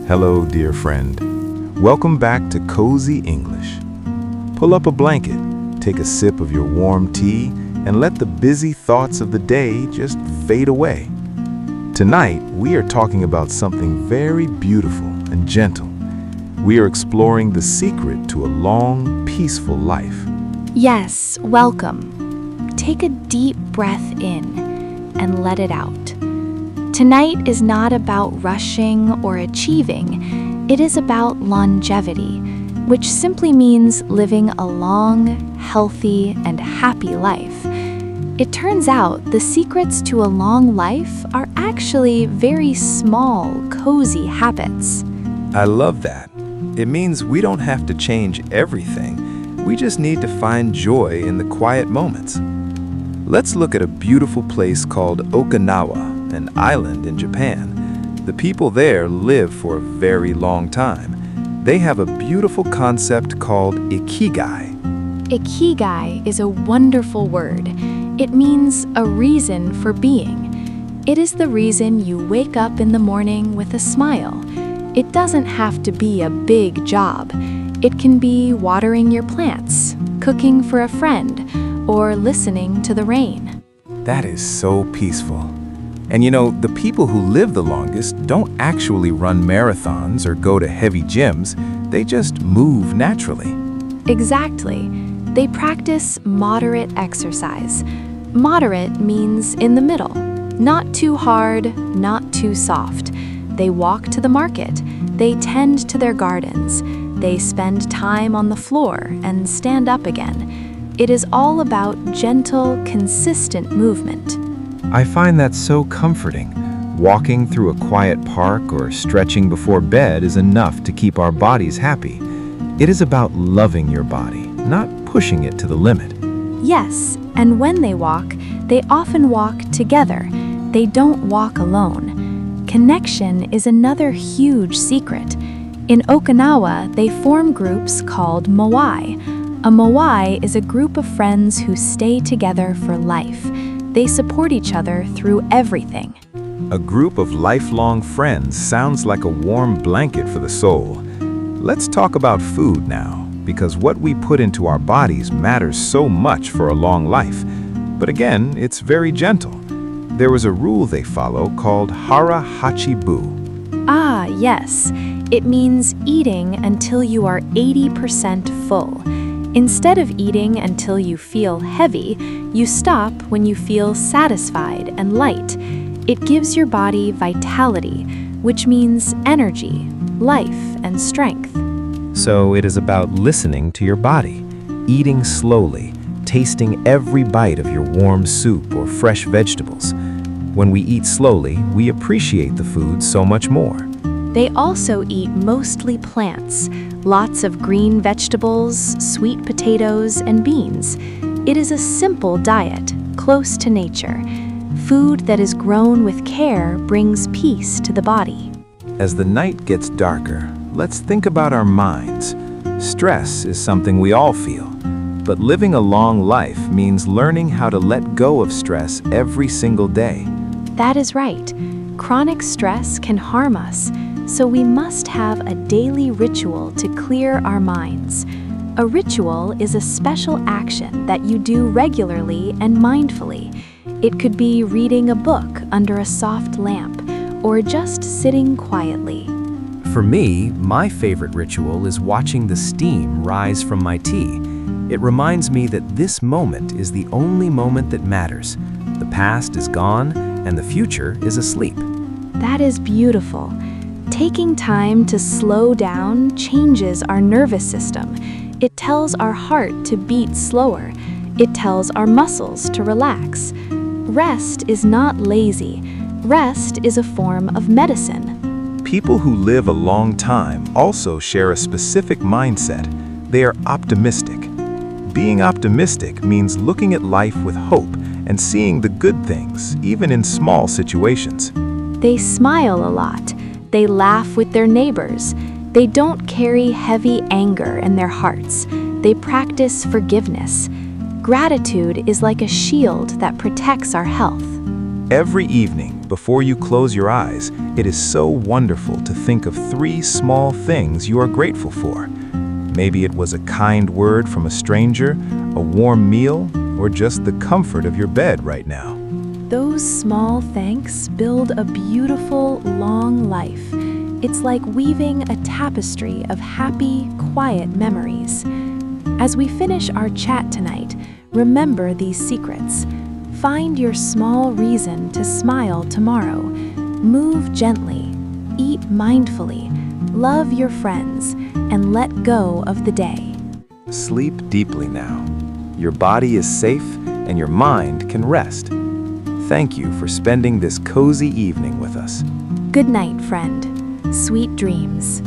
Hello, dear friend. Welcome back to Cozy English. Pull up a blanket, take a sip of your warm tea, and let the busy thoughts of the day just fade away. Tonight, we are talking about something very beautiful and gentle. We are exploring the secret to a long, peaceful life. Yes, welcome. Take a deep breath in and let it out. Tonight is not about rushing or achieving. It is about longevity, which simply means living a long, healthy, and happy life. It turns out the secrets to a long life are actually very small, cozy habits. I love that. It means we don't have to change everything. We just need to find joy in the quiet moments. Let's look at a beautiful place called Okinawa, an island in Japan. The people there live for a very long time. They have a beautiful concept called Ikigai. Ikigai is a wonderful word. It means a reason for being. It is the reason you wake up in the morning with a smile. It doesn't have to be a big job. It can be watering your plants, cooking for a friend, or listening to the rain. That is so peaceful. And you know, the people who live the longest don't actually run marathons or go to heavy gyms. They just move naturally. Exactly. They practice moderate exercise. Moderate means in the middle. Not too hard, not too soft. They walk to the market. They tend to their gardens. They spend time on the floor and stand up again. It is all about gentle, consistent movement. I find that so comforting. Walking through a quiet park or stretching before bed is enough to keep our bodies happy. It is about loving your body, not pushing it to the limit. Yes, and when they walk, they often walk together. They don't walk alone. Connection is another huge secret. In Okinawa, they form groups called moai. A moai is a group of friends who stay together for life. They support each other through everything. A group of lifelong friends sounds like a warm blanket for the soul. Let's talk about food now, because what we put into our bodies matters so much for a long life. But again, it's very gentle. There is a rule they follow called hara hachi bu. Ah, yes. It means eating until you are 80% full. Instead of eating until you feel heavy, you stop when you feel satisfied and light. It gives your body vitality, which means energy, life, and strength. So it is about listening to your body, eating slowly, tasting every bite of your warm soup or fresh vegetables. When we eat slowly, we appreciate the food so much more. They also eat mostly plants, lots of green vegetables, sweet potatoes, and beans. It is a simple diet, close to nature. Food that is grown with care brings peace to the body. As the night gets darker, let's think about our minds. Stress is something we all feel, but living a long life means learning how to let go of stress every single day. That is right. Chronic stress can harm us, so we must have a daily ritual to clear our minds. A ritual is a special action that you do regularly and mindfully. It could be reading a book under a soft lamp, or just sitting quietly. For me, my favorite ritual is watching the steam rise from my tea. It reminds me that this moment is the only moment that matters. The past is gone, and the future is asleep. That is beautiful. Taking time to slow down changes our nervous system. It tells our heart to beat slower. It tells our muscles to relax. Rest is not lazy. Rest is a form of medicine. People who live a long time also share a specific mindset. They are optimistic. Being optimistic means looking at life with hope and seeing the good things, even in small situations. They smile a lot. They laugh with their neighbors. They don't carry heavy anger in their hearts. They practice forgiveness. Gratitude is like a shield that protects our health. Every evening, before you close your eyes, it is so wonderful to think of 3 small things you are grateful for. Maybe it was a kind word from a stranger, a warm meal, or just the comfort of your bed right now. Those small thanks build a beautiful, long life. It's like weaving a tapestry of happy, quiet memories. As we finish our chat tonight, remember these secrets. Find your small reason to smile tomorrow. Move gently, eat mindfully, love your friends, and let go of the day. Sleep deeply now. Your body is safe and your mind can rest. Thank you for spending this cozy evening with us. Good night, friend. Sweet dreams.